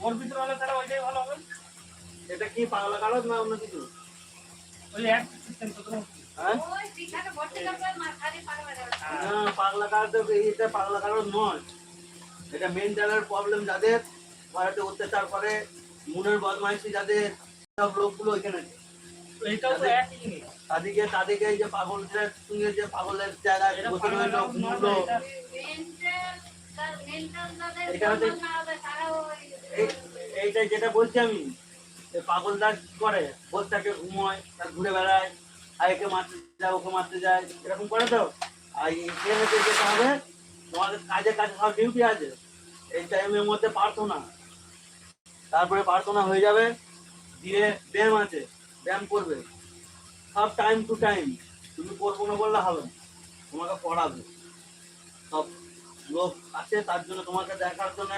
ওর ভিতরে হলে তাহলে ওইটাই ভালো হবে। এটা কি পাগলা কাগজ না অন্য কিছু? ওই এক সিস্টেম তো তোমার। হ্যাঁ না, পাগলা কাগজ এটা পাগলা কাগজ নয়। এটা মেন্টালের প্রবলেম যাদের, ঘরেতে অত্যাচার করে, মনের বদমাইশি যাদের, সব লোকগুলো এখানে আছে। এইটাও তো একই জিনিস। তাদেরকে এই যে পাগলদের সঙ্গে যে পাগলের জায়গায় বসে রইলো, ঘুমলো, এইটাই যেটা বলছি আমি। পাগলরা কি করে, বসে থাকে, ঘুমোয়, তার ঘুরে বেড়ায়, আর একে মারতে যায়, ওকে মারতে যায়, এরকম করে তো। আর এখানে যেতে হবে, তোমাদের কাজে কাজে সব ডিউটি আছে। এই টাইমের মধ্যে প্রার্থনা, তারপরে প্রার্থনা হয়ে যাবে, দিয়ে ব্যায়াম আছে, ব্যায়াম করবে সব টাইম টু টাইম। তুমি করবো না বললে হবে না, তোমাকে পড়াবে। সব লোক আছে তার জন্য, তোমাকে দেখার জন্য।